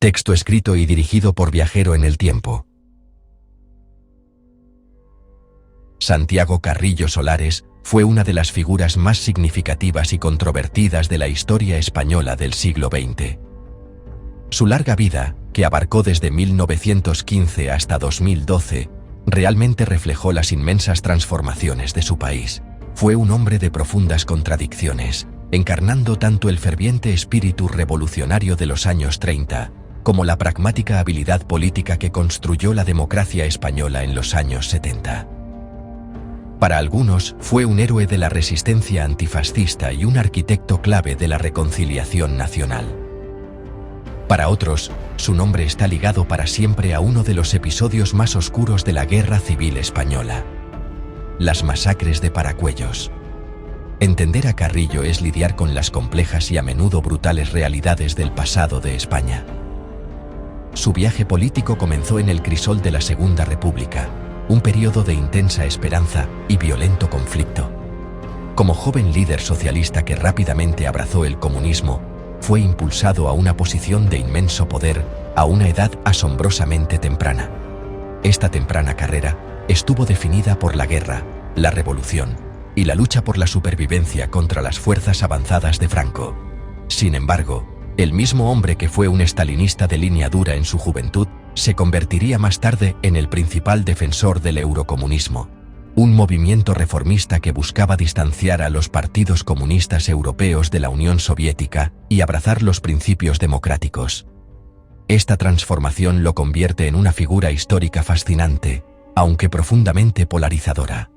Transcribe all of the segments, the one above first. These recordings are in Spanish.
Texto escrito y dirigido por Viajero en el Tiempo. Santiago Carrillo Solares fue una de las figuras más significativas y controvertidas de la historia española del siglo XX. Su larga vida, que abarcó desde 1915 hasta 2012, realmente reflejó las inmensas transformaciones de su país. Fue un hombre de profundas contradicciones, encarnando tanto el ferviente espíritu revolucionario de los años 30, como la pragmática habilidad política que construyó la democracia española en los años 70. Para algunos, fue un héroe de la resistencia antifascista y un arquitecto clave de la reconciliación nacional. Para otros, su nombre está ligado para siempre a uno de los episodios más oscuros de la Guerra Civil Española: las masacres de Paracuellos. Entender a Carrillo es lidiar con las complejas y a menudo brutales realidades del pasado de España. Su viaje político comenzó en el crisol de la Segunda República, un periodo de intensa esperanza y violento conflicto. Como joven líder socialista que rápidamente abrazó el comunismo, fue impulsado a una posición de inmenso poder a una edad asombrosamente temprana. Esta temprana carrera estuvo definida por la guerra, la revolución y la lucha por la supervivencia contra las fuerzas avanzadas de Franco. Sin embargo, el mismo hombre que fue un estalinista de línea dura en su juventud, se convertiría más tarde en el principal defensor del eurocomunismo, un movimiento reformista que buscaba distanciar a los partidos comunistas europeos de la Unión Soviética y abrazar los principios democráticos. Esta transformación lo convierte en una figura histórica fascinante, aunque profundamente polarizadora.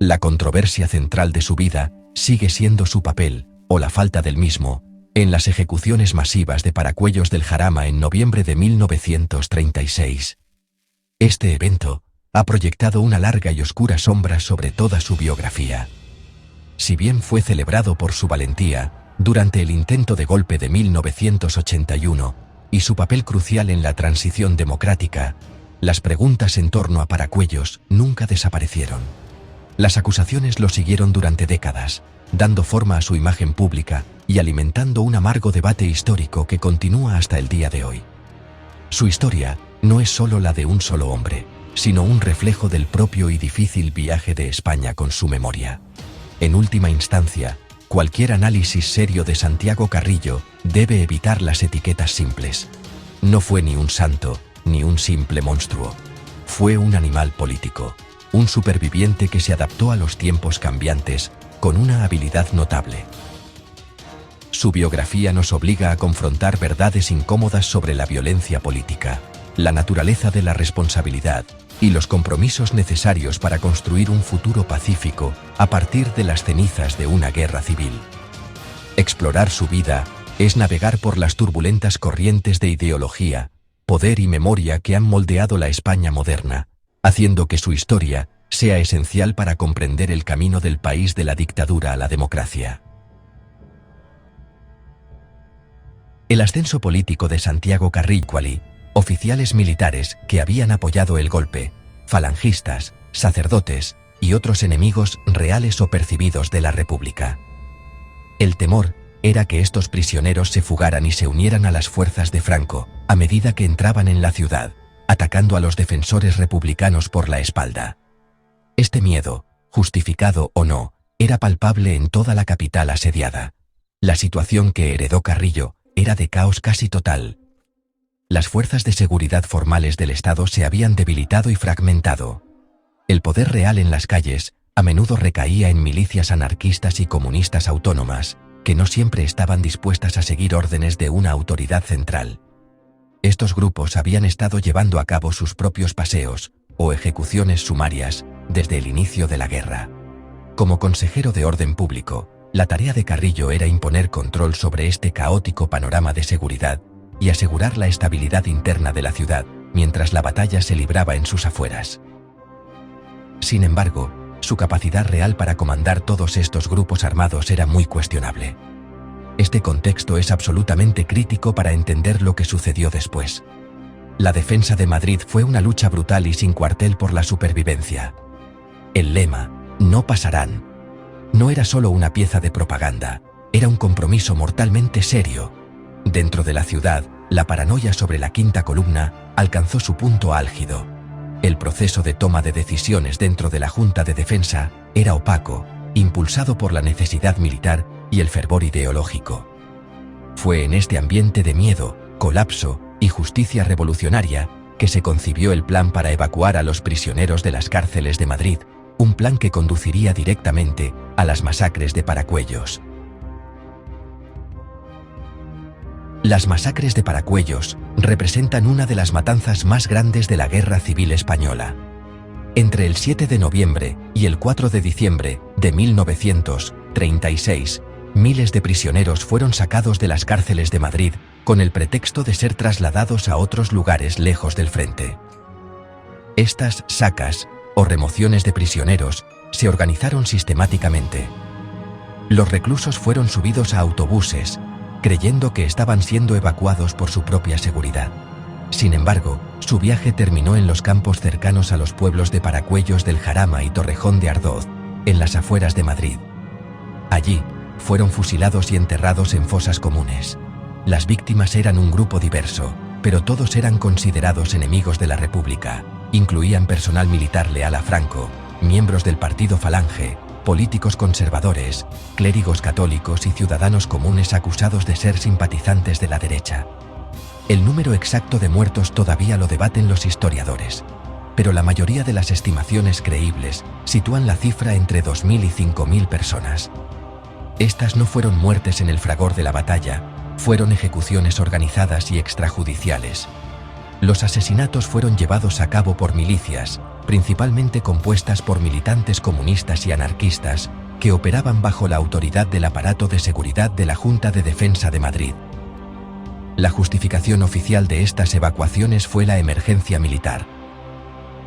La controversia central de su vida sigue siendo su papel, o la falta del mismo, en las ejecuciones masivas de Paracuellos del Jarama en noviembre de 1936. Este evento ha proyectado una larga y oscura sombra sobre toda su biografía. Si bien fue celebrado por su valentía durante el intento de golpe de 1981 y su papel crucial en la transición democrática, las preguntas en torno a Paracuellos nunca desaparecieron. Las acusaciones lo siguieron durante décadas, dando forma a su imagen pública y alimentando un amargo debate histórico que continúa hasta el día de hoy. Su historia no es solo la de un solo hombre, sino un reflejo del propio y difícil viaje de España con su memoria. En última instancia, cualquier análisis serio de Santiago Carrillo debe evitar las etiquetas simples. No fue ni un santo, ni un simple monstruo. Fue un animal político, un superviviente que se adaptó a los tiempos cambiantes con una habilidad notable. Su biografía nos obliga a confrontar verdades incómodas sobre la violencia política, la naturaleza de la responsabilidad y los compromisos necesarios para construir un futuro pacífico a partir de las cenizas de una guerra civil. Explorar su vida es navegar por las turbulentas corrientes de ideología, poder y memoria que han moldeado la España moderna, haciendo que su historia sea esencial para comprender el camino del país de la dictadura a la democracia. El ascenso político de Santiago Carrillo: oficiales militares que habían apoyado el golpe, falangistas, sacerdotes y otros enemigos reales o percibidos de la República. El temor era que estos prisioneros se fugaran y se unieran a las fuerzas de Franco a medida que entraban en la ciudad, atacando a los defensores republicanos por la espalda. Este miedo, justificado o no, era palpable en toda la capital asediada. La situación que heredó Carrillo era de caos casi total. Las fuerzas de seguridad formales del Estado se habían debilitado y fragmentado. El poder real en las calles a menudo recaía en milicias anarquistas y comunistas autónomas, que no siempre estaban dispuestas a seguir órdenes de una autoridad central. Estos grupos habían estado llevando a cabo sus propios paseos o ejecuciones sumarias desde el inicio de la guerra. Como consejero de orden público, la tarea de Carrillo era imponer control sobre este caótico panorama de seguridad y asegurar la estabilidad interna de la ciudad mientras la batalla se libraba en sus afueras. Sin embargo, su capacidad real para comandar todos estos grupos armados era muy cuestionable. Este contexto es absolutamente crítico para entender lo que sucedió después. La defensa de Madrid fue una lucha brutal y sin cuartel por la supervivencia. El lema, "No pasarán", no era solo una pieza de propaganda, era un compromiso mortalmente serio. Dentro de la ciudad, la paranoia sobre la quinta columna alcanzó su punto álgido. El proceso de toma de decisiones dentro de la Junta de Defensa era opaco, impulsado por la necesidad militar y el fervor ideológico. Fue en este ambiente de miedo, colapso y justicia revolucionaria que se concibió el plan para evacuar a los prisioneros de las cárceles de Madrid, un plan que conduciría directamente a las masacres de Paracuellos. Las masacres de Paracuellos representan una de las matanzas más grandes de la Guerra Civil Española. Entre el 7 de noviembre y el 4 de diciembre de 1936, miles de prisioneros fueron sacados de las cárceles de Madrid con el pretexto de ser trasladados a otros lugares lejos del frente. Estas sacas, o remociones de prisioneros, se organizaron sistemáticamente. Los reclusos fueron subidos a autobuses, creyendo que estaban siendo evacuados por su propia seguridad. Sin embargo, su viaje terminó en los campos cercanos a los pueblos de Paracuellos del Jarama y Torrejón de Ardoz, en las afueras de Madrid. Allí, fueron fusilados y enterrados en fosas comunes. Las víctimas eran un grupo diverso, pero todos eran considerados enemigos de la República. Incluían personal militar leal a Franco, miembros del partido Falange, políticos conservadores, clérigos católicos y ciudadanos comunes acusados de ser simpatizantes de la derecha. El número exacto de muertos todavía lo debaten los historiadores, pero la mayoría de las estimaciones creíbles sitúan la cifra entre 2.000 y 5.000 personas. Estas no fueron muertes en el fragor de la batalla, fueron ejecuciones organizadas y extrajudiciales. Los asesinatos fueron llevados a cabo por milicias, principalmente compuestas por militantes comunistas y anarquistas, que operaban bajo la autoridad del aparato de seguridad de la Junta de Defensa de Madrid. La justificación oficial de estas evacuaciones fue la emergencia militar.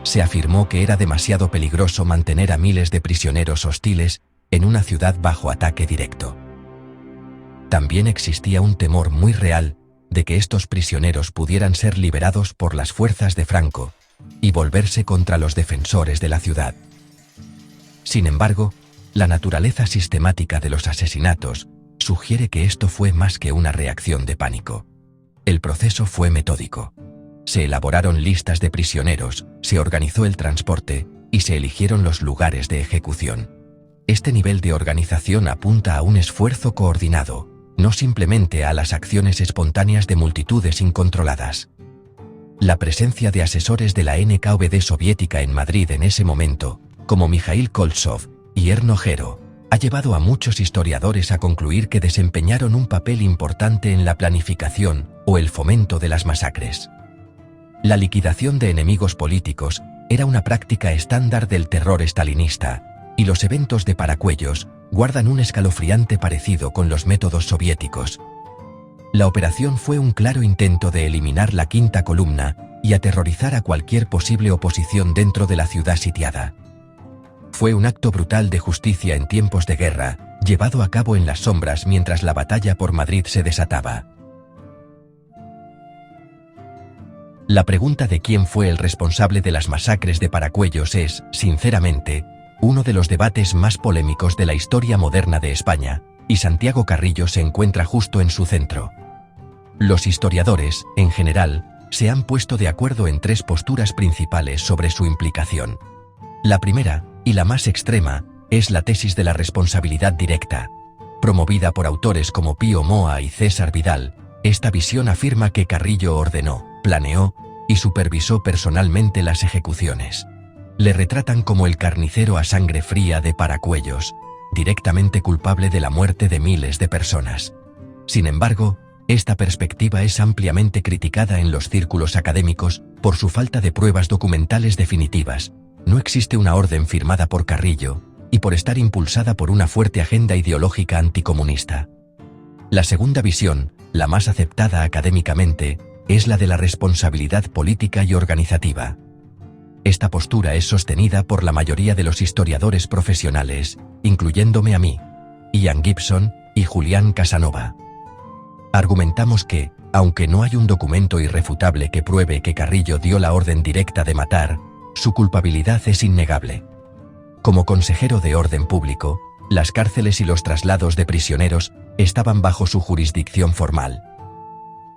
Se afirmó que era demasiado peligroso mantener a miles de prisioneros hostiles en una ciudad bajo ataque directo. También existía un temor muy real de que estos prisioneros pudieran ser liberados por las fuerzas de Franco y volverse contra los defensores de la ciudad. Sin embargo, la naturaleza sistemática de los asesinatos sugiere que esto fue más que una reacción de pánico. El proceso fue metódico. Se elaboraron listas de prisioneros, se organizó el transporte y se eligieron los lugares de ejecución. Este nivel de organización apunta a un esfuerzo coordinado, no simplemente a las acciones espontáneas de multitudes incontroladas. La presencia de asesores de la NKVD soviética en Madrid en ese momento, como Mikhail Koltsov y Erno Gero, ha llevado a muchos historiadores a concluir que desempeñaron un papel importante en la planificación o el fomento de las masacres. La liquidación de enemigos políticos era una práctica estándar del terror estalinista, y los eventos de Paracuellos guardan un escalofriante parecido con los métodos soviéticos. La operación fue un claro intento de eliminar la quinta columna y aterrorizar a cualquier posible oposición dentro de la ciudad sitiada. Fue un acto brutal de justicia en tiempos de guerra, llevado a cabo en las sombras mientras la batalla por Madrid se desataba. La pregunta de quién fue el responsable de las masacres de Paracuellos es, sinceramente, uno de los debates más polémicos de la historia moderna de España, y Santiago Carrillo se encuentra justo en su centro. Los historiadores, en general, se han puesto de acuerdo en tres posturas principales sobre su implicación. La primera, y la más extrema, es la tesis de la responsabilidad directa. Promovida por autores como Pío Moa y César Vidal, esta visión afirma que Carrillo ordenó, planeó y supervisó personalmente las ejecuciones. Le retratan como el carnicero a sangre fría de Paracuellos, directamente culpable de la muerte de miles de personas. Sin embargo, esta perspectiva es ampliamente criticada en los círculos académicos por su falta de pruebas documentales definitivas. No existe una orden firmada por Carrillo y por estar impulsada por una fuerte agenda ideológica anticomunista. La segunda visión, la más aceptada académicamente, es la de la responsabilidad política y organizativa. Esta postura es sostenida por la mayoría de los historiadores profesionales, incluyéndome a mí, Ian Gibson y Julián Casanova. Argumentamos que, aunque no hay un documento irrefutable que pruebe que Carrillo dio la orden directa de matar, su culpabilidad es innegable. Como consejero de orden público, las cárceles y los traslados de prisioneros estaban bajo su jurisdicción formal.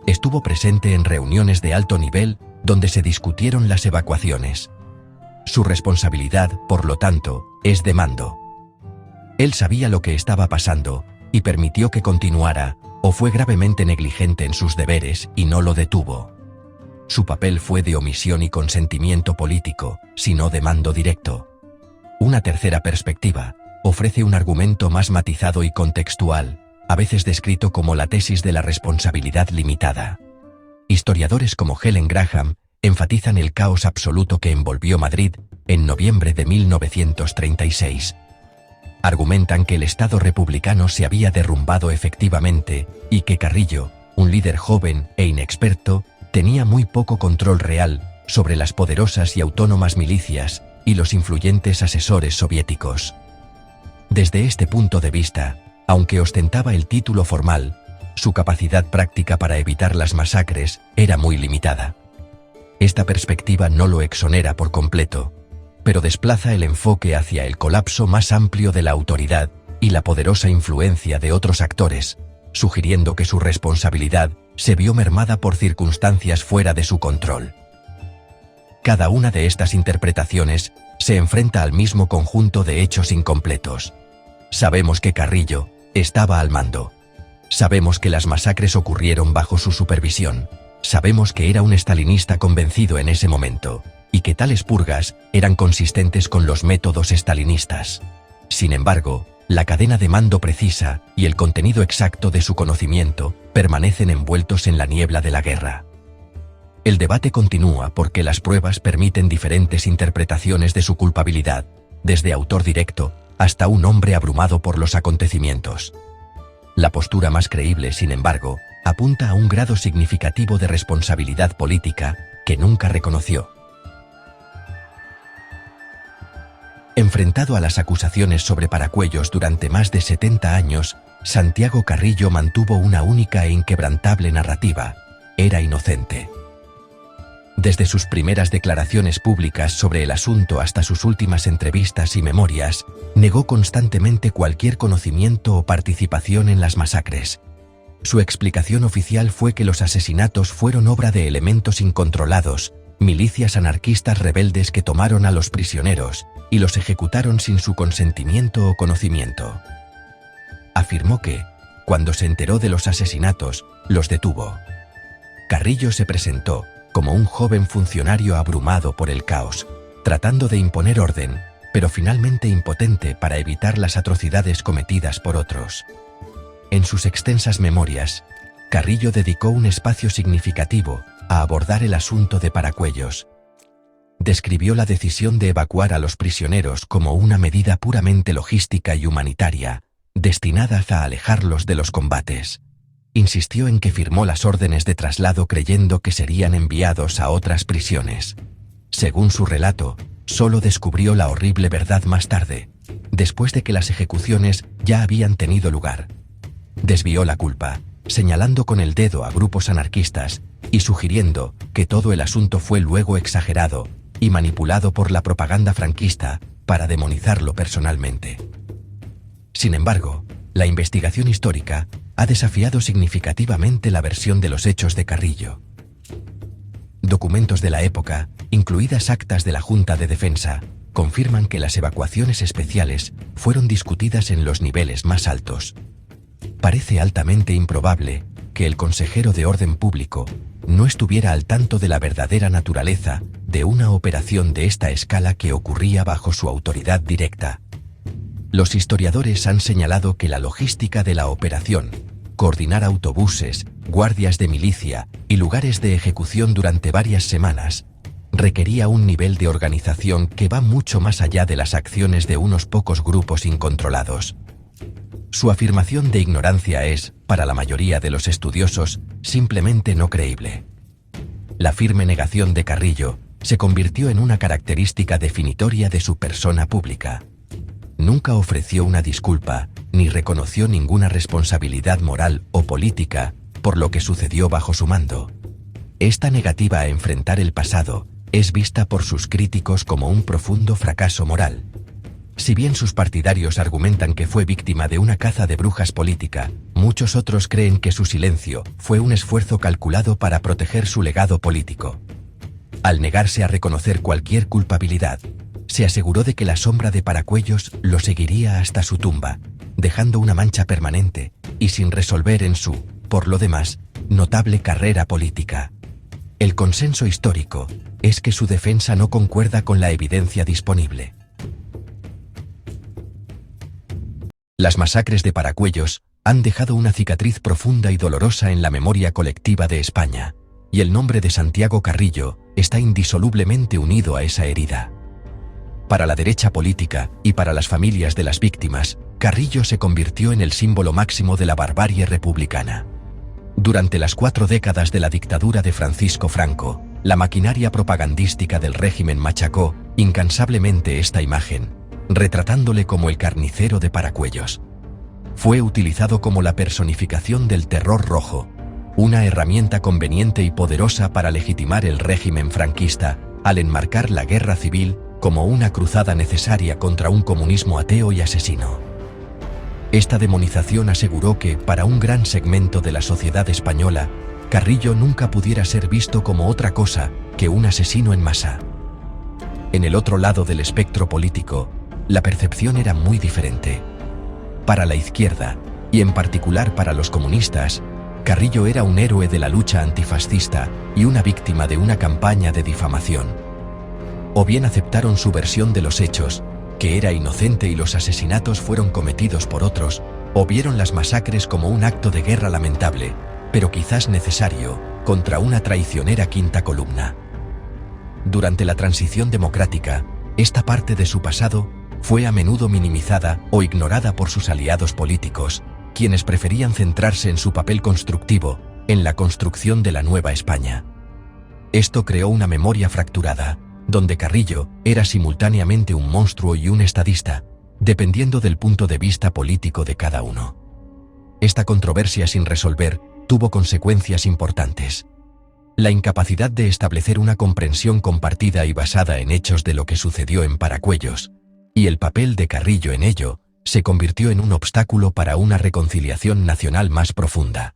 Estuvo presente en reuniones de alto nivel donde se discutieron las evacuaciones. Su responsabilidad, por lo tanto, es de mando. Él sabía lo que estaba pasando y permitió que continuara, o fue gravemente negligente en sus deberes y no lo detuvo. Su papel fue de omisión y consentimiento político, sino de mando directo. Una tercera perspectiva ofrece un argumento más matizado y contextual, a veces descrito como la tesis de la responsabilidad limitada. Historiadores como Helen Graham enfatizan el caos absoluto que envolvió Madrid en noviembre de 1936. Argumentan que el Estado republicano se había derrumbado efectivamente y que Carrillo, un líder joven e inexperto, tenía muy poco control real sobre las poderosas y autónomas milicias y los influyentes asesores soviéticos. Desde este punto de vista, aunque ostentaba el título formal, su capacidad práctica para evitar las masacres era muy limitada. Esta perspectiva no lo exonera por completo, pero desplaza el enfoque hacia el colapso más amplio de la autoridad y la poderosa influencia de otros actores, sugiriendo que su responsabilidad se vio mermada por circunstancias fuera de su control. Cada una de estas interpretaciones se enfrenta al mismo conjunto de hechos incompletos. Sabemos que Carrillo estaba al mando. Sabemos que las masacres ocurrieron bajo su supervisión. Sabemos que era un estalinista convencido en ese momento, y que tales purgas eran consistentes con los métodos estalinistas. Sin embargo, la cadena de mando precisa y el contenido exacto de su conocimiento permanecen envueltos en la niebla de la guerra. El debate continúa porque las pruebas permiten diferentes interpretaciones de su culpabilidad, desde autor directo hasta un hombre abrumado por los acontecimientos. La postura más creíble, sin embargo, apunta a un grado significativo de responsabilidad política que nunca reconoció. Enfrentado a las acusaciones sobre Paracuellos durante más de 70 años, Santiago Carrillo mantuvo una única e inquebrantable narrativa: era inocente. Desde sus primeras declaraciones públicas sobre el asunto hasta sus últimas entrevistas y memorias, negó constantemente cualquier conocimiento o participación en las masacres. Su explicación oficial fue que los asesinatos fueron obra de elementos incontrolados, milicias anarquistas rebeldes que tomaron a los prisioneros y los ejecutaron sin su consentimiento o conocimiento. Afirmó que, cuando se enteró de los asesinatos, los detuvo. Carrillo se presentó como un joven funcionario abrumado por el caos, tratando de imponer orden, pero finalmente impotente para evitar las atrocidades cometidas por otros. En sus extensas memorias, Carrillo dedicó un espacio significativo a abordar el asunto de Paracuellos. Describió la decisión de evacuar a los prisioneros como una medida puramente logística y humanitaria, destinada a alejarlos de los combates. Insistió en que firmó las órdenes de traslado creyendo que serían enviados a otras prisiones. Según su relato, solo descubrió la horrible verdad más tarde, después de que las ejecuciones ya habían tenido lugar. Desvió la culpa, señalando con el dedo a grupos anarquistas y sugiriendo que todo el asunto fue luego exagerado y manipulado por la propaganda franquista para demonizarlo personalmente. Sin embargo, la investigación histórica ha desafiado significativamente la versión de los hechos de Carrillo. Documentos de la época, incluidas actas de la Junta de Defensa, confirman que las evacuaciones especiales fueron discutidas en los niveles más altos. Parece altamente improbable que el consejero de Orden Público no estuviera al tanto de la verdadera naturaleza de una operación de esta escala que ocurría bajo su autoridad directa. Los historiadores han señalado que la logística de la operación, coordinar autobuses, guardias de milicia y lugares de ejecución durante varias semanas, requería un nivel de organización que va mucho más allá de las acciones de unos pocos grupos incontrolados. Su afirmación de ignorancia es, para la mayoría de los estudiosos, simplemente no creíble. La firme negación de Carrillo se convirtió en una característica definitoria de su persona pública. Nunca ofreció una disculpa, ni reconoció ninguna responsabilidad moral o política por lo que sucedió bajo su mando. Esta negativa a enfrentar el pasado es vista por sus críticos como un profundo fracaso moral. Si bien sus partidarios argumentan que fue víctima de una caza de brujas política, muchos otros creen que su silencio fue un esfuerzo calculado para proteger su legado político. Al negarse a reconocer cualquier culpabilidad, se aseguró de que la sombra de Paracuellos lo seguiría hasta su tumba, dejando una mancha permanente y sin resolver en su, por lo demás, notable carrera política. El consenso histórico es que su defensa no concuerda con la evidencia disponible. Las masacres de Paracuellos han dejado una cicatriz profunda y dolorosa en la memoria colectiva de España, y el nombre de Santiago Carrillo está indisolublemente unido a esa herida. Para la derecha política y para las familias de las víctimas, Carrillo se convirtió en el símbolo máximo de la barbarie republicana. Durante las 4 décadas de la dictadura de Francisco Franco, la maquinaria propagandística del régimen machacó incansablemente esta imagen, retratándole como el carnicero de Paracuellos. Fue utilizado como la personificación del terror rojo, una herramienta conveniente y poderosa para legitimar el régimen franquista, al enmarcar la guerra civil como una cruzada necesaria contra un comunismo ateo y asesino. Esta demonización aseguró que, para un gran segmento de la sociedad española, Carrillo nunca pudiera ser visto como otra cosa que un asesino en masa. En el otro lado del espectro político, la percepción era muy diferente. Para la izquierda, y en particular para los comunistas, Carrillo era un héroe de la lucha antifascista y una víctima de una campaña de difamación. O bien aceptaron su versión de los hechos, que era inocente y los asesinatos fueron cometidos por otros, o vieron las masacres como un acto de guerra lamentable, pero quizás necesario, contra una traicionera quinta columna. Durante la transición democrática, esta parte de su pasado fue a menudo minimizada o ignorada por sus aliados políticos, quienes preferían centrarse en su papel constructivo, en la construcción de la nueva España. Esto creó una memoria fracturada, donde Carrillo era simultáneamente un monstruo y un estadista, dependiendo del punto de vista político de cada uno. Esta controversia sin resolver tuvo consecuencias importantes. La incapacidad de establecer una comprensión compartida y basada en hechos de lo que sucedió en Paracuellos, y el papel de Carrillo en ello, se convirtió en un obstáculo para una reconciliación nacional más profunda.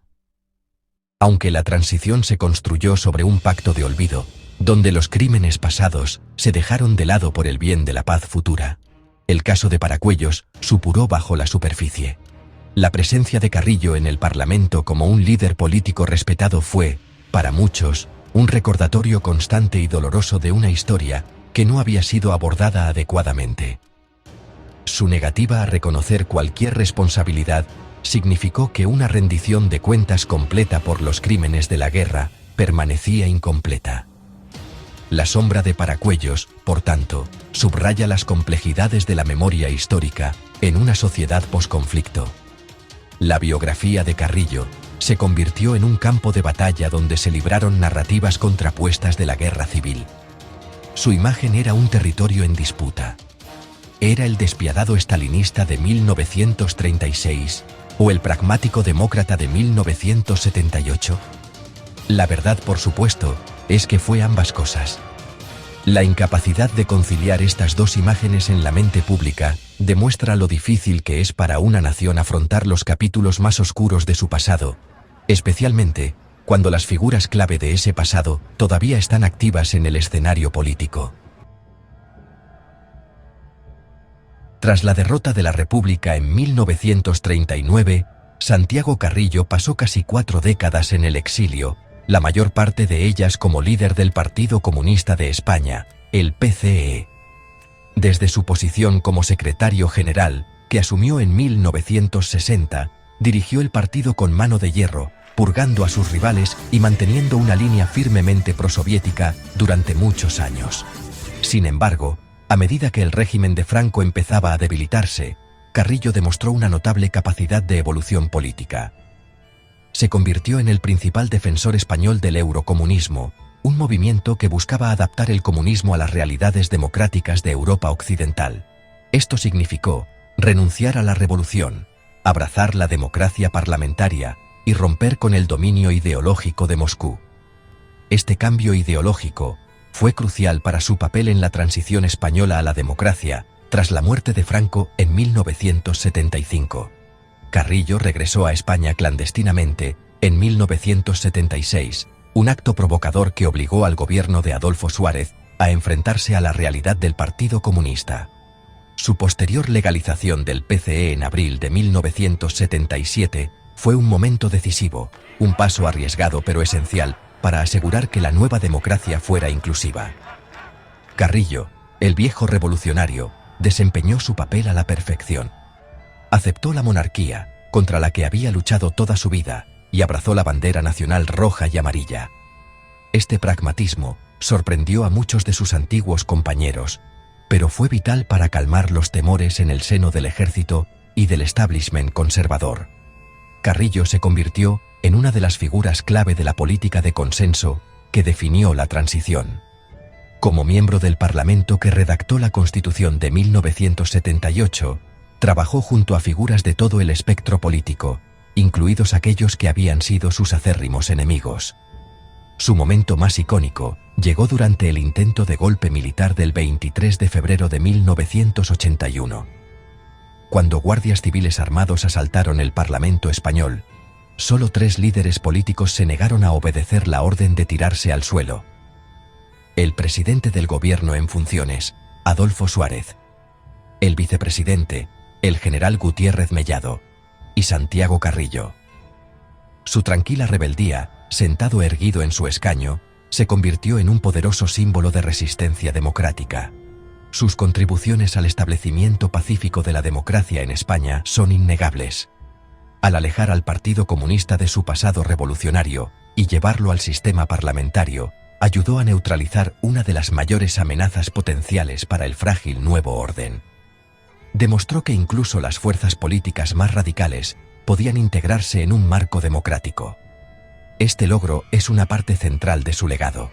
Aunque la transición se construyó sobre un pacto de olvido, donde los crímenes pasados se dejaron de lado por el bien de la paz futura, el caso de Paracuellos supuró bajo la superficie. La presencia de Carrillo en el Parlamento como un líder político respetado fue, para muchos, un recordatorio constante y doloroso de una historia que no había sido abordada adecuadamente. Su negativa a reconocer cualquier responsabilidad significó que una rendición de cuentas completa por los crímenes de la guerra permanecía incompleta. La sombra de Paracuellos, por tanto, subraya las complejidades de la memoria histórica en una sociedad posconflicto. La biografía de Carrillo se convirtió en un campo de batalla donde se libraron narrativas contrapuestas de la guerra civil. Su imagen era un territorio en disputa. ¿Era el despiadado estalinista de 1936 o el pragmático demócrata de 1978? La verdad, por supuesto, es que fue ambas cosas. La incapacidad de conciliar estas dos imágenes en la mente pública demuestra lo difícil que es para una nación afrontar los capítulos más oscuros de su pasado, especialmente cuando las figuras clave de ese pasado todavía están activas en el escenario político. Tras la derrota de la República en 1939, Santiago Carrillo pasó casi 4 décadas en el exilio, la mayor parte de ellas como líder del Partido Comunista de España, el PCE. Desde su posición como secretario general, que asumió en 1960, dirigió el partido con mano de hierro, purgando a sus rivales y manteniendo una línea firmemente prosoviética durante muchos años. Sin embargo, a medida que el régimen de Franco empezaba a debilitarse, Carrillo demostró una notable capacidad de evolución política. Se convirtió en el principal defensor español del eurocomunismo, un movimiento que buscaba adaptar el comunismo a las realidades democráticas de Europa occidental. Esto significó renunciar a la revolución, abrazar la democracia parlamentaria y romper con el dominio ideológico de Moscú. Este cambio ideológico fue crucial para su papel en la transición española a la democracia, tras la muerte de Franco en 1975. Carrillo regresó a España clandestinamente en 1976, un acto provocador que obligó al gobierno de Adolfo Suárez a enfrentarse a la realidad del Partido Comunista. Su posterior legalización del PCE en abril de 1977 fue un momento decisivo, un paso arriesgado pero esencial para asegurar que la nueva democracia fuera inclusiva. Carrillo, el viejo revolucionario, desempeñó su papel a la perfección. Aceptó la monarquía, contra la que había luchado toda su vida, y abrazó la bandera nacional roja y amarilla. Este pragmatismo sorprendió a muchos de sus antiguos compañeros, pero fue vital para calmar los temores en el seno del ejército y del establishment conservador. Carrillo se convirtió en una de las figuras clave de la política de consenso que definió la transición. Como miembro del Parlamento que redactó la Constitución de 1978, trabajó junto a figuras de todo el espectro político, incluidos aquellos que habían sido sus acérrimos enemigos. Su momento más icónico llegó durante el intento de golpe militar del 23 de febrero de 1981. Cuando guardias civiles armados asaltaron el Parlamento español, solo 3 líderes políticos se negaron a obedecer la orden de tirarse al suelo. El presidente del gobierno en funciones, Adolfo Suárez; el vicepresidente, el general Gutiérrez Mellado; y Santiago Carrillo. Su tranquila rebeldía, sentado erguido en su escaño, se convirtió en un poderoso símbolo de resistencia democrática. Sus contribuciones al establecimiento pacífico de la democracia en España son innegables. Al alejar al Partido Comunista de su pasado revolucionario y llevarlo al sistema parlamentario, ayudó a neutralizar una de las mayores amenazas potenciales para el frágil nuevo orden. Demostró que incluso las fuerzas políticas más radicales podían integrarse en un marco democrático. Este logro es una parte central de su legado.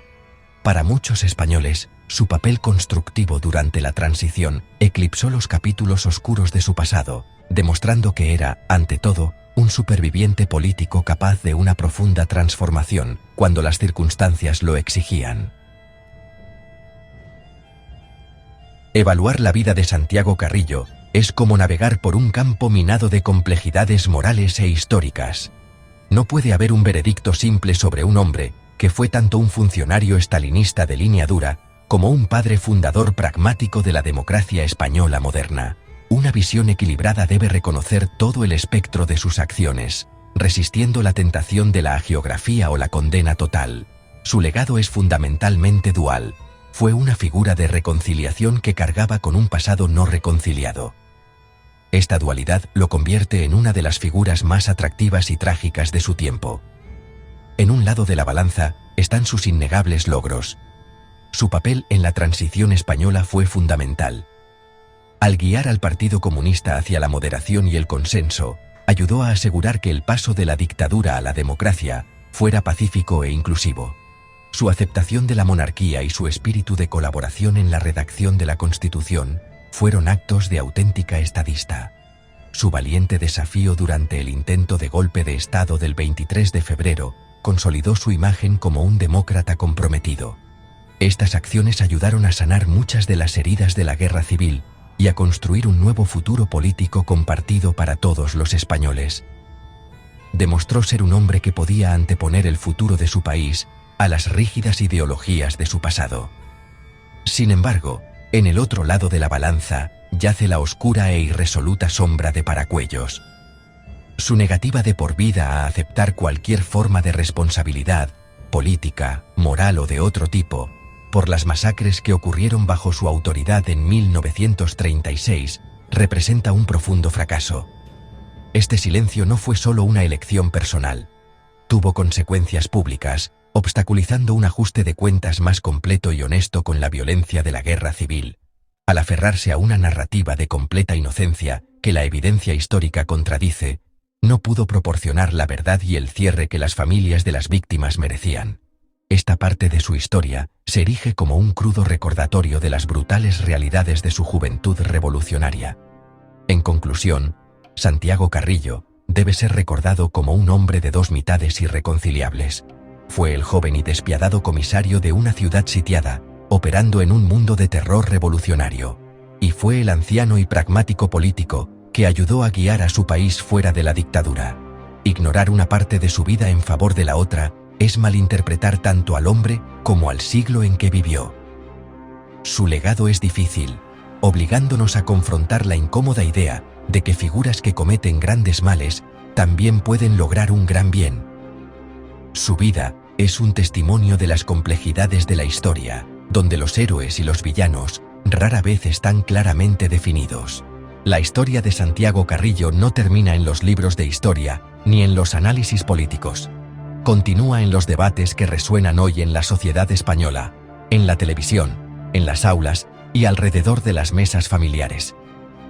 Para muchos españoles, su papel constructivo durante la transición eclipsó los capítulos oscuros de su pasado, demostrando que era, ante todo, un superviviente político capaz de una profunda transformación cuando las circunstancias lo exigían. Evaluar la vida de Santiago Carrillo es como navegar por un campo minado de complejidades morales e históricas. No puede haber un veredicto simple sobre un hombre que fue tanto un funcionario estalinista de línea dura como un padre fundador pragmático de la democracia española moderna. Una visión equilibrada debe reconocer todo el espectro de sus acciones, resistiendo la tentación de la hagiografía o la condena total. Su legado es fundamentalmente dual. Fue una figura de reconciliación que cargaba con un pasado no reconciliado. Esta dualidad lo convierte en una de las figuras más atractivas y trágicas de su tiempo. En un lado de la balanza están sus innegables logros. Su papel en la transición española fue fundamental. Al guiar al Partido Comunista hacia la moderación y el consenso, ayudó a asegurar que el paso de la dictadura a la democracia fuera pacífico e inclusivo. Su aceptación de la monarquía y su espíritu de colaboración en la redacción de la Constitución fueron actos de auténtica estadista. Su valiente desafío durante el intento de golpe de Estado del 23 de febrero consolidó su imagen como un demócrata comprometido. Estas acciones ayudaron a sanar muchas de las heridas de la guerra civil y a construir un nuevo futuro político compartido para todos los españoles. Demostró ser un hombre que podía anteponer el futuro de su país a las rígidas ideologías de su pasado. Sin embargo, en el otro lado de la balanza yace la oscura e irresoluta sombra de Paracuellos. Su negativa de por vida a aceptar cualquier forma de responsabilidad, política, moral o de otro tipo, por las masacres que ocurrieron bajo su autoridad en 1936, representa un profundo fracaso. Este silencio no fue solo una elección personal. Tuvo consecuencias públicas, obstaculizando un ajuste de cuentas más completo y honesto con la violencia de la guerra civil. Al aferrarse a una narrativa de completa inocencia que la evidencia histórica contradice, no pudo proporcionar la verdad y el cierre que las familias de las víctimas merecían. Esta parte de su historia se erige como un crudo recordatorio de las brutales realidades de su juventud revolucionaria. En conclusión, Santiago Carrillo debe ser recordado como un hombre de dos mitades irreconciliables. Fue el joven y despiadado comisario de una ciudad sitiada, operando en un mundo de terror revolucionario. y fue el anciano y pragmático político que ayudó a guiar a su país fuera de la dictadura. Ignorar una parte de su vida en favor de la otra es malinterpretar tanto al hombre como al siglo en que vivió. Su legado es difícil, obligándonos a confrontar la incómoda idea de que figuras que cometen grandes males también pueden lograr un gran bien. Su vida es un testimonio de las complejidades de la historia, donde los héroes y los villanos rara vez están claramente definidos. La historia de Santiago Carrillo no termina en los libros de historia ni en los análisis políticos. Continúa en los debates que resuenan hoy en la sociedad española, en la televisión, en las aulas y alrededor de las mesas familiares.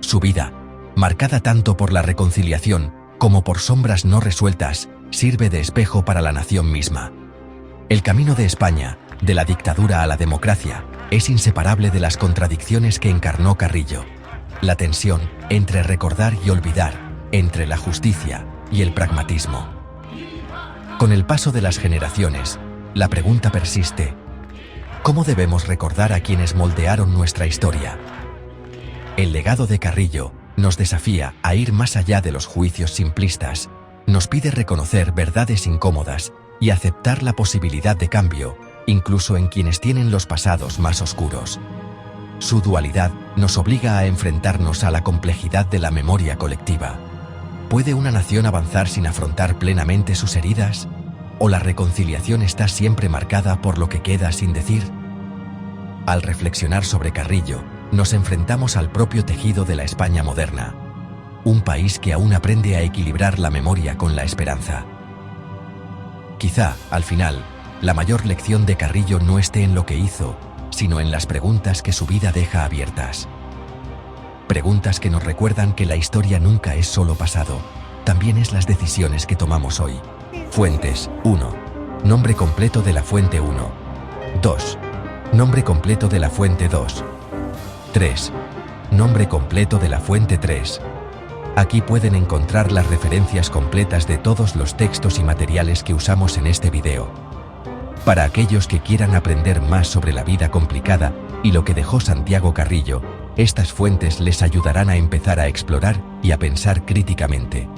Su vida, marcada tanto por la reconciliación como por sombras no resueltas, sirve de espejo para la nación misma. El camino de España, de la dictadura a la democracia, es inseparable de las contradicciones que encarnó Carrillo. La tensión entre recordar y olvidar, entre la justicia y el pragmatismo. Con el paso de las generaciones, la pregunta persiste: ¿cómo debemos recordar a quienes moldearon nuestra historia? El legado de Carrillo nos desafía a ir más allá de los juicios simplistas, nos pide reconocer verdades incómodas y aceptar la posibilidad de cambio, incluso en quienes tienen los pasados más oscuros. Su dualidad nos obliga a enfrentarnos a la complejidad de la memoria colectiva. ¿Puede una nación avanzar sin afrontar plenamente sus heridas? ¿O la reconciliación está siempre marcada por lo que queda sin decir? Al reflexionar sobre Carrillo, nos enfrentamos al propio tejido de la España moderna. Un país que aún aprende a equilibrar la memoria con la esperanza. Quizá, al final, la mayor lección de Carrillo no esté en lo que hizo, sino en las preguntas que su vida deja abiertas. Preguntas que nos recuerdan que la historia nunca es solo pasado, también es las decisiones que tomamos hoy. Fuentes: 1. Nombre completo de la fuente 1. 2. Nombre completo de la fuente 2. 3. Nombre completo de la fuente 3. Aquí pueden encontrar las referencias completas de todos los textos y materiales que usamos en este video. Para aquellos que quieran aprender más sobre la vida complicada y lo que dejó Santiago Carrillo, estas fuentes les ayudarán a empezar a explorar y a pensar críticamente.